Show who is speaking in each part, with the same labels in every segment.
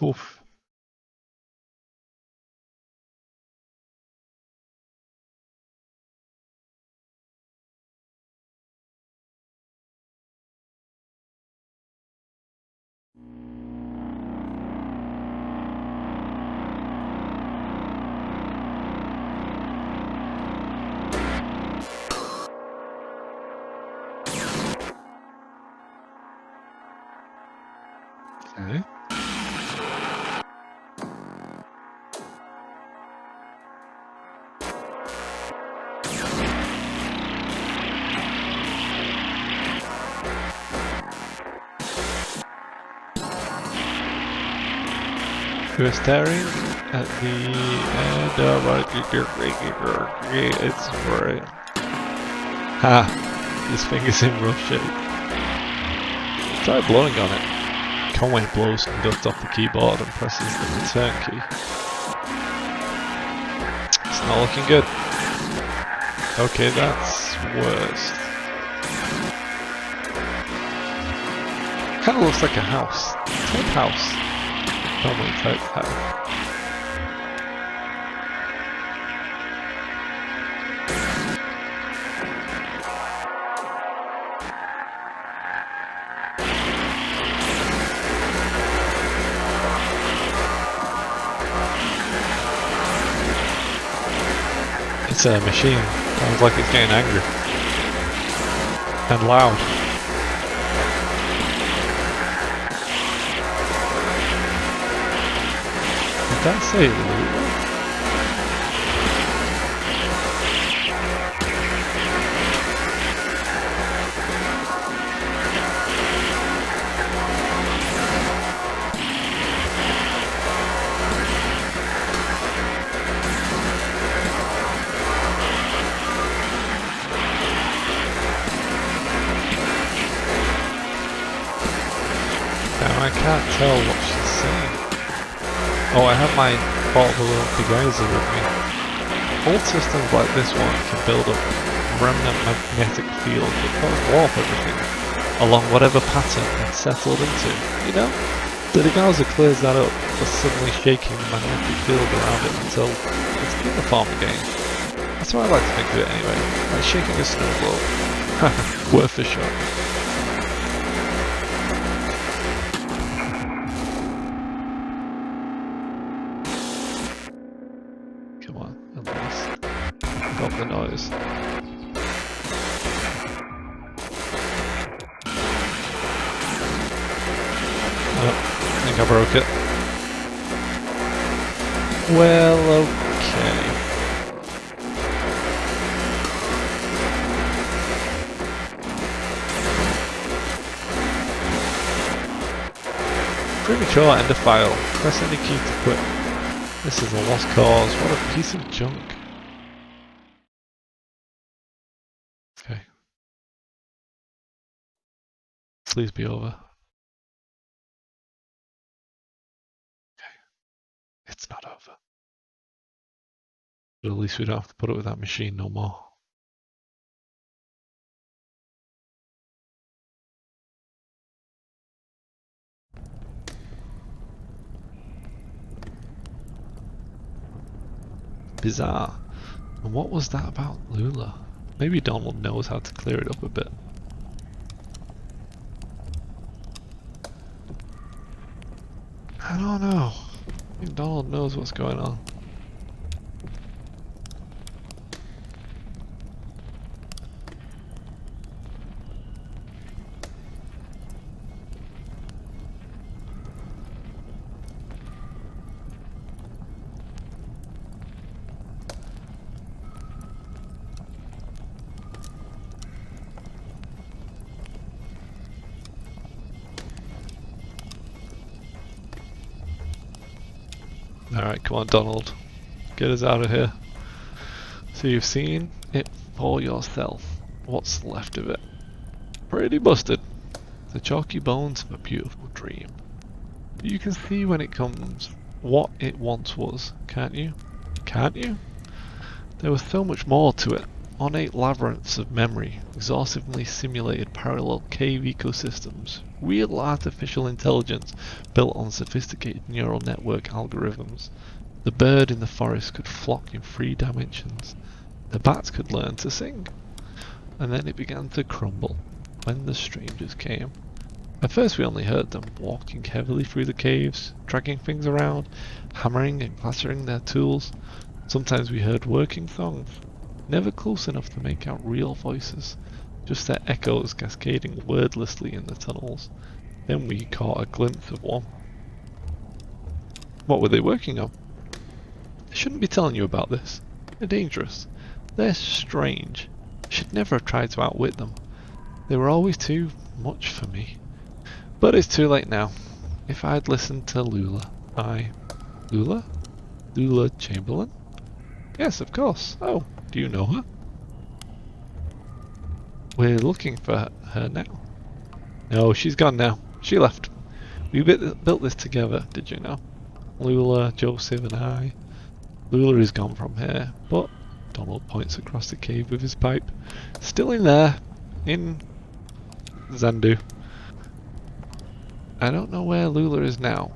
Speaker 1: Oof. Okay. We're staring at the end of it's right. Ha! This thing is in rough shape. Try blowing on it. Conway blows and ducks off the keyboard and presses the return key. It's not looking good. Okay, that's worse. Kinda looks like a house. Type house. Conway type house. It's a machine. Sounds like it's getting angry. And loud. Did that say Lula? I can't tell what she's saying. Oh, I have my portable geyser with me. Old systems like this one can build up remnant magnetic field that can warp everything along whatever pattern it's settled into, you know? The geyser clears that up by suddenly shaking the magnetic field around it until it's uniform again. That's what I like to think of it anyway, like shaking a snowball. Worth a shot. Come on, at least. Stop the noise. Oh, I think I broke it. Well, okay. Premature end of file. Press any key to quit. This is a lost cause. What a piece of junk. Okay. Please be over. Okay. It's not over. But at least we don't have to put it with that machine no more. Bizarre. And what was that about Lula? Maybe Donald knows how to clear it up a bit. I don't know. I think Donald knows what's going on. Alright, come on Donald. Get us out of here. So you've seen it for yourself. What's left of it? Pretty busted. The chalky bones of a beautiful dream. You can see when it comes what it once was, can't you? Can't you? There was so much more to it. Ornate labyrinths of memory, exhaustively simulated parallel cave ecosystems, real artificial intelligence built on sophisticated neural network algorithms. The bird in the forest could flock in 3 dimensions. The bats could learn to sing. And then it began to crumble when the strangers came. At first we only heard them walking heavily through the caves, dragging things around, hammering and clattering their tools. Sometimes we heard working songs, never close enough to make out real voices, just their echoes cascading wordlessly in the tunnels. Then we caught a glimpse of one. What were they working on? I shouldn't be telling you about this. They're dangerous. They're strange. I should never have tried to outwit them. They were always too much for me. But it's too late now. If I'd listened to Lula, Lula? Lula Chamberlain? Yes, of course. Oh, do you know her? We're looking for her now. No, she's gone now. She left. We built this together, did you know? Lula, Joseph and I. Lula is gone from here, but Donald points across the cave with his pipe. Still in there, in Zandu. I don't know where Lula is now,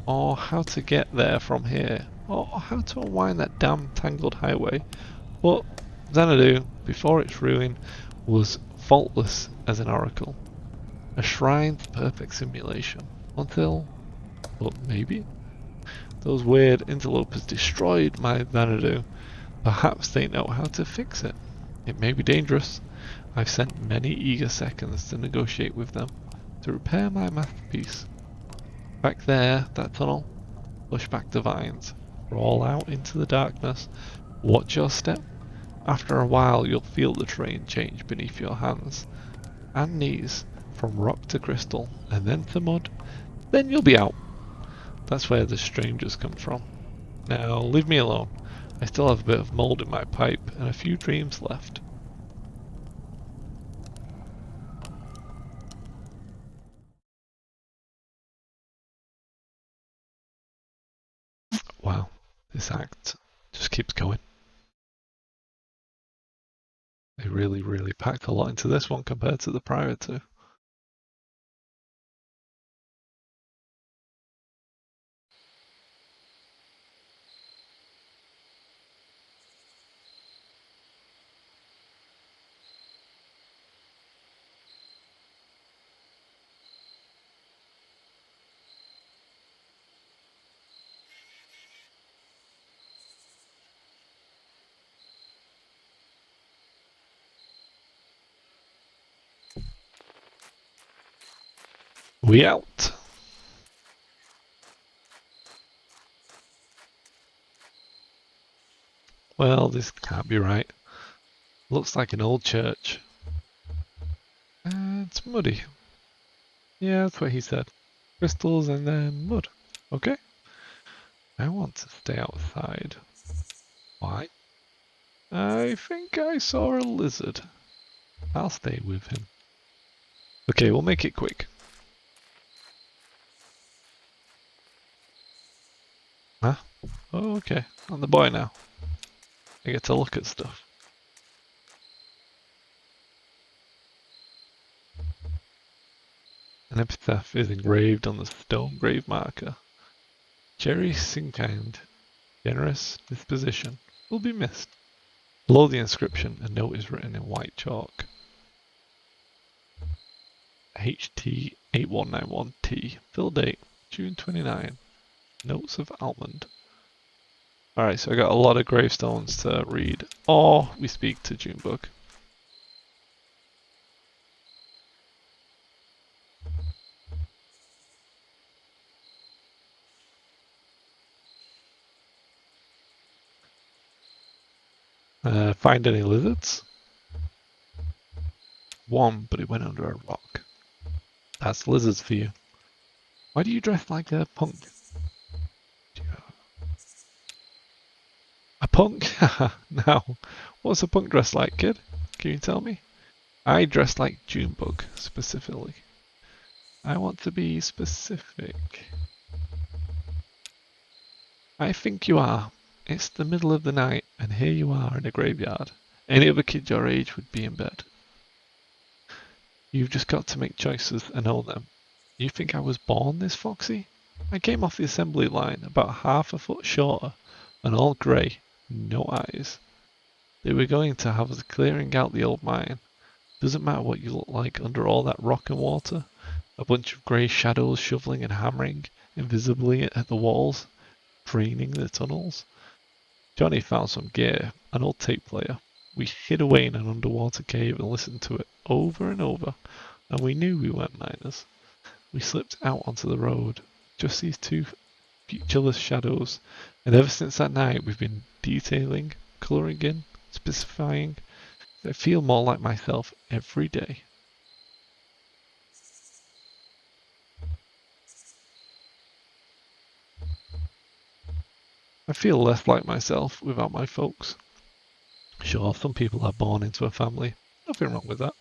Speaker 1: or how to get there from here, or how to unwind that damn tangled highway, but Xanadu, before its ruin, was faultless as an oracle. A shrine to perfect simulation, until, but maybe? Those weird interlopers destroyed my Xanadu. Perhaps they know how to fix it. It may be dangerous. I've spent many eager seconds to negotiate with them, to repair my masterpiece. Back there, that tunnel, push back the vines, crawl out into the darkness, watch your step. After a while you'll feel the terrain change beneath your hands and knees, from rock to crystal, and then to mud. Then you'll be out. That's where the strangers come from. Now leave me alone. I still have a bit of mould in my pipe and a few dreams left. Wow, this act just keeps going. They really packed a lot into this one compared to the prior two. We out. Well, this can't be right. Looks like an old church. It's muddy. Yeah, that's what he said. Crystals and then mud. Okay. I want to stay outside. Why? I think I saw a lizard. I'll stay with him. Okay, we'll make it quick. Huh? Oh, okay. I'm the boy now. I get to look at stuff. An epitaph is engraved on the stone grave marker. Jerry Sinkind, generous disposition, will be missed. Below the inscription, a note is written in white chalk. HT8191T, fill date, June 29. Notes of Almond. Alright, so I got a lot of gravestones to read. Or we speak to Junebug. Find any lizards? One, but it went under a rock. That's lizards for you. Why do you dress like a punk? A punk? Now, what's a punk dress like, kid? Can you tell me? I dress like Junebug, specifically. I want to be specific. I think you are. It's the middle of the night, and here you are in a graveyard. Any other kid your age would be in bed. You've just got to make choices and own them. You think I was born this foxy? I came off the assembly line about half a foot shorter and all grey, no eyes. They were going to have us clearing out the old mine. Doesn't matter what you look like under all that rock and water. A bunch of grey shadows shoveling and hammering invisibly at the walls, draining the tunnels. Johnny found some gear, an old tape player. We hid away in an underwater cave and listened to it over and over, and we knew we weren't miners. We slipped out onto the road, just these two featureless shadows, and ever since that night we've been detailing, colouring in, specifying. I feel more like myself every day. I feel less like myself without my folks. Sure, some people are born into a family. Nothing wrong with that.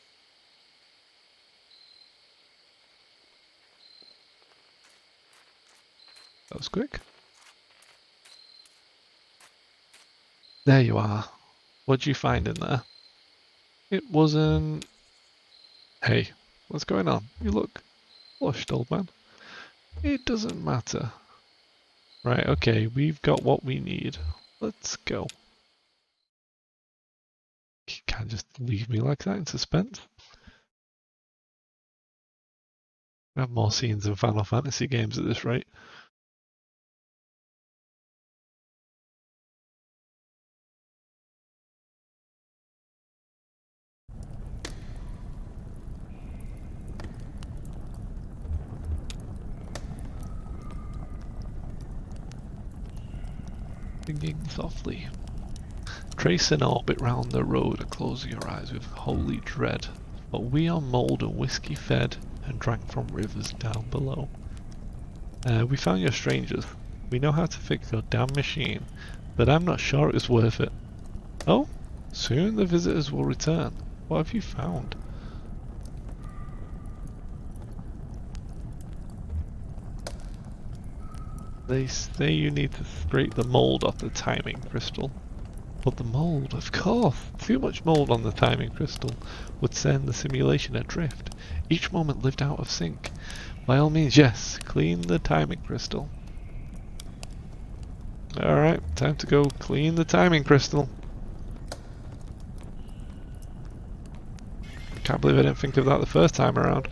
Speaker 1: That was quick. There you are. What'd you find in there? It wasn't... Hey, what's going on? You look flushed, old man. It doesn't matter. Right, okay, we've got what we need. Let's go. You can't just leave me like that in suspense. We have more scenes than Final Fantasy games at this rate. Singing softly. Trace an orbit round the road and close your eyes with holy dread. But we are mould and whiskey fed and drank from rivers down below. We found your strangers. We know how to fix your damn machine, but I'm not sure it was worth it. Oh, soon the visitors will return. What have you found? They say you need to scrape the mould off the timing crystal. But the mould, of course! Too much mould on the timing crystal would send the simulation adrift. Each moment lived out of sync. By all means, yes, clean the timing crystal. Alright, time to go clean the timing crystal. Can't believe I didn't think of that the first time around.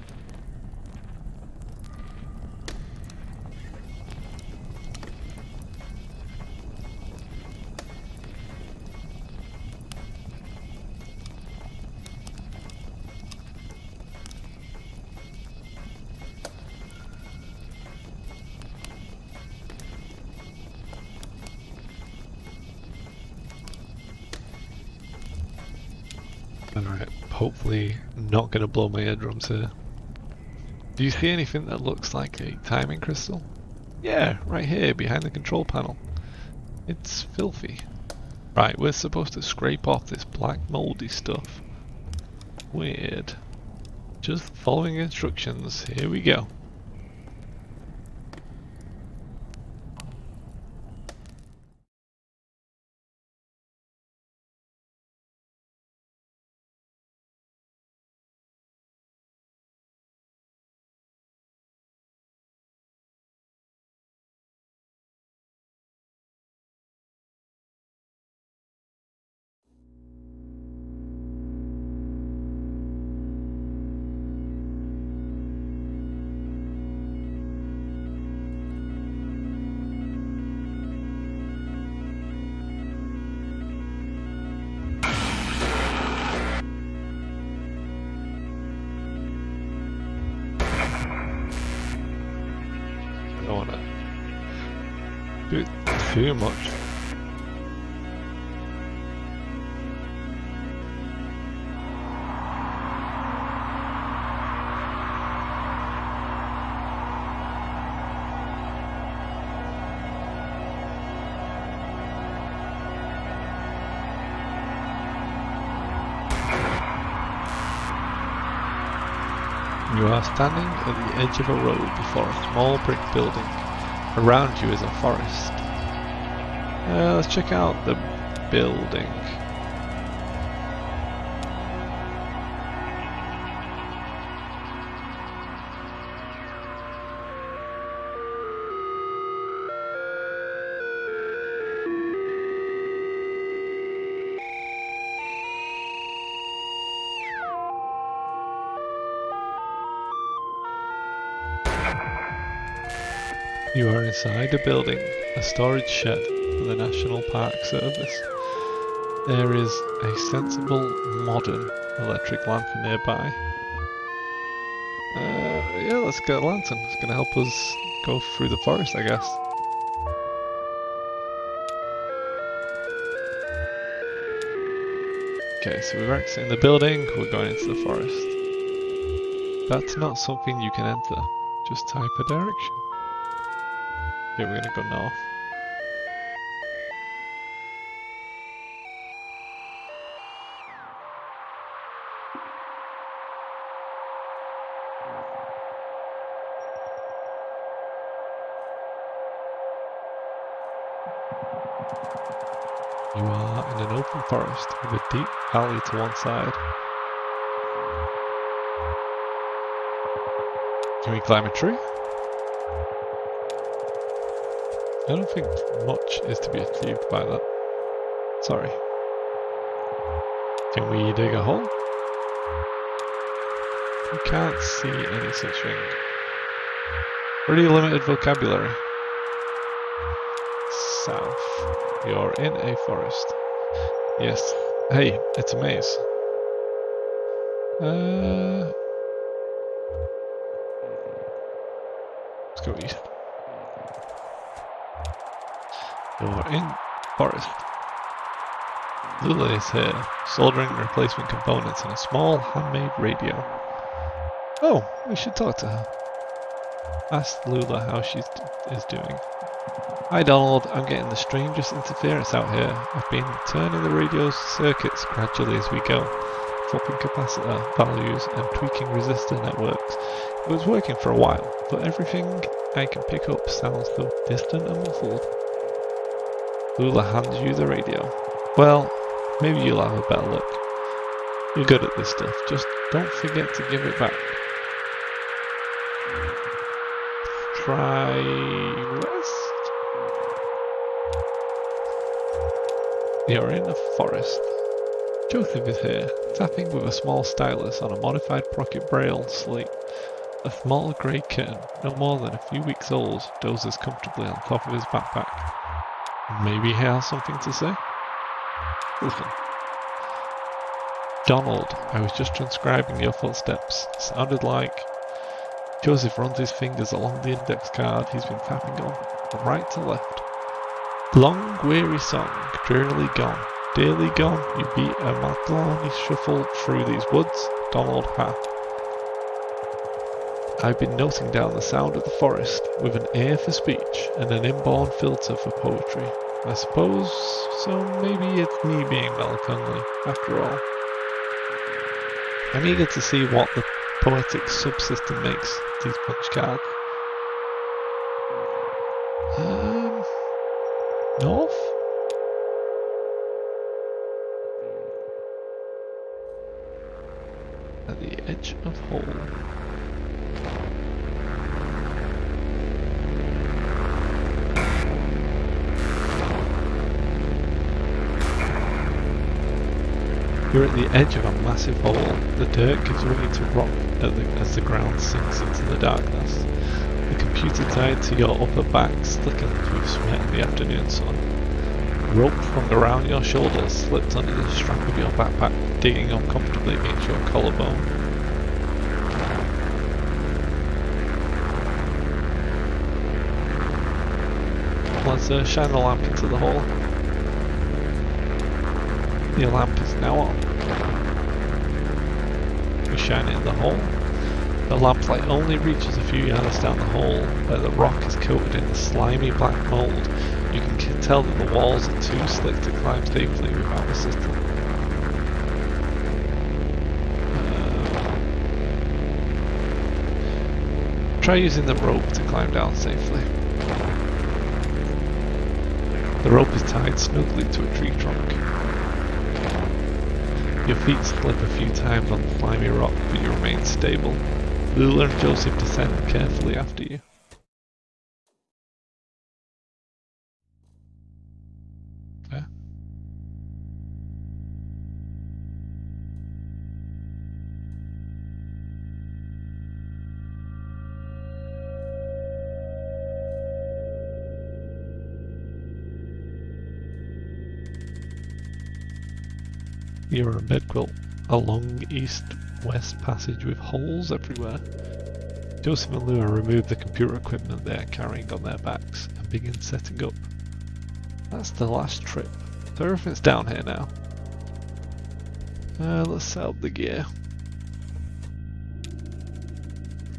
Speaker 1: Alright, hopefully not going to blow my eardrums here. Do you see anything that looks like a timing crystal? Yeah, right here behind the control panel. It's filthy. Right, we're supposed to scrape off this black mouldy stuff. Weird. Just following instructions, here we go. I don't wanna do it too much. You are standing at the edge of a road before a small brick building. Around you is a forest. Let's check out the building. You are inside a building, a storage shed for the National Park Service. There is a sensible, modern electric lantern nearby. Yeah, let's get a lantern. It's going to help us go through the forest, I guess. Okay, so we're exiting the building, we're going into the forest. That's not something you can enter. Just type a direction. Okay, we're going to go north. You are in an open forest with a deep valley to one side. Can we climb a tree? I don't think much is to be achieved by that. Sorry. Can we dig a hole? We can't see any such thing. Pretty limited vocabulary. South. You're in a forest. Yes. Hey, it's a maze. Let's go east. You're in forest. Lula is here, soldering replacement components in a small handmade radio. Oh, we should talk to her. Ask Lula how she is doing. Hi Donald, I'm getting the strangest interference out here. I've been turning the radio's circuits gradually as we go, swapping capacitor values and tweaking resistor networks. It was working for a while, but everything I can pick up sounds so distant and muffled. Lula hands you the radio. Well, maybe you'll have a better look. You're good at this stuff, just don't forget to give it back. Try west? You're in a forest. Joseph is here, tapping with a small stylus on a modified pocket braille slate. A small grey kitten, no more than a few weeks old, dozes comfortably on top of his backpack. Maybe he has something to say? Listen. Donald, I was just transcribing your footsteps. Sounded like... Joseph runs his fingers along the index card he's been tapping on, from right to left. Long weary song, drearily gone, dearly gone, you beat a Matlani shuffle through these woods, Donald Hath. I've been noting down the sound of the forest, with an ear for speech, and an inborn filter for poetry. I suppose, so maybe it's me being melancholy, after all. I'm eager to see what the poetic subsystem makes these punch cards. North? At the edge of hole. You're at the edge of a massive hole. The dirt gives way to rock as the ground sinks into the darkness. The computer tied to your upper back slickens with sweat in the afternoon sun. Rope flung around your shoulders slipped under the strap of your backpack, digging uncomfortably against your collarbone. Let's shine the lamp into the hole. The lamp is now on. We shine it in the hole. The lamplight only reaches a few yards down the hole, where the rock is coated in a slimy black mould. You can tell that the walls are too slick to climb safely without assistance. Try using the rope to climb down safely. The rope is tied snugly to a tree trunk. Your feet slip a few times on the slimy rock, but you remain stable. Lula and Joseph descend carefully after you. Okay. Mira and Bedquilt, a long east-west passage with holes everywhere. Joseph and Lua remove the computer equipment they are carrying on their backs and begin setting up. That's the last trip, so everything's down here now. Let's set up the gear.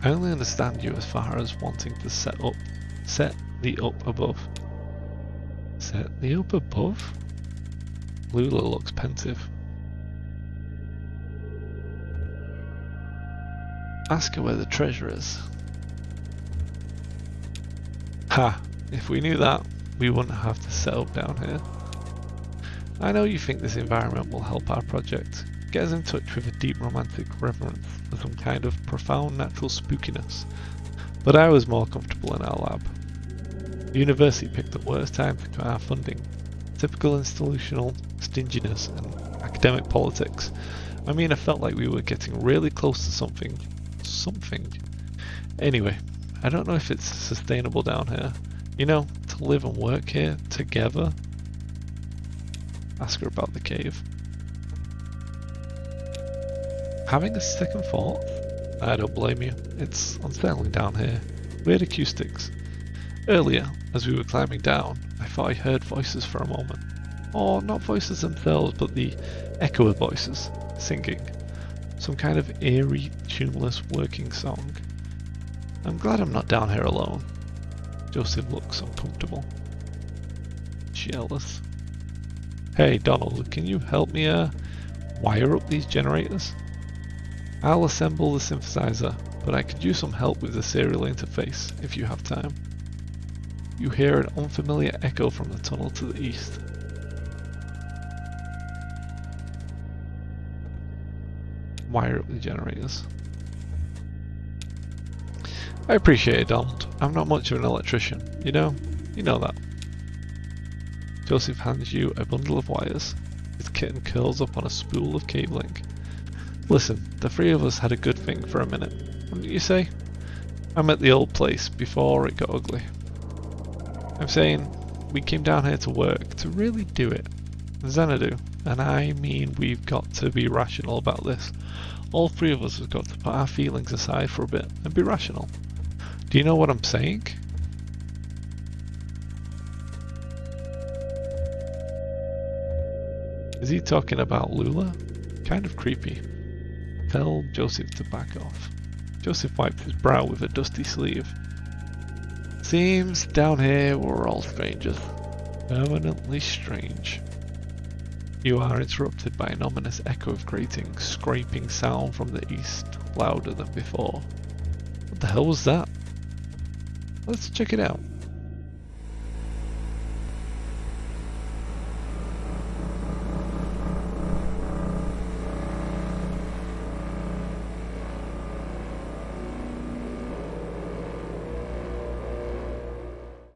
Speaker 1: I only understand you as far as wanting to set the up above. Set the up above? Lula looks pensive. Ask her where the treasure is. Ha! If we knew that, we wouldn't have to set up down here. I know you think this environment will help our project. Get us in touch with a deep romantic reverence for some kind of profound natural spookiness. But I was more comfortable in our lab. The university picked the worst time to cut our funding. Typical institutional stinginess and academic politics. I mean, I felt like we were getting really close to something. Anyway, I don't know if it's sustainable down here. You know, to live and work here together. Ask her about the cave. Having a second thought? I don't blame you. It's unsettling down here. Weird acoustics. Earlier, as we were climbing down, I thought I heard voices for a moment. Or not voices themselves, but the echo of voices, singing. Some kind of eerie, tuneless working song. I'm glad I'm not down here alone. Joseph looks uncomfortable. Jealous. Hey Donald, can you help me wire up these generators? I'll assemble the synthesizer, but I could use some help with the serial interface, if you have time. You hear an unfamiliar echo from the tunnel to the east. Wire up the generators. I appreciate it, Donald. I'm not much of an electrician, you know that. Joseph hands you a bundle of wires. His kitten curls up on a spool of cabling. Listen, the three of us had a good thing for a minute, wouldn't you say? I'm at the old place before it got ugly. I'm saying we came down here to work, to really do it. Xanadu, and I mean we've got to be rational about this. All three of us have got to put our feelings aside for a bit and be rational. Do you know what I'm saying? Is he talking about Lula? Kind of creepy. Tell Joseph to back off. Joseph wiped his brow with a dusty sleeve. Seems down here we're all strangers. Permanently strange. You are interrupted by an ominous echo of grating, scraping sound from the east, louder than before. What the hell was that? Let's check it out.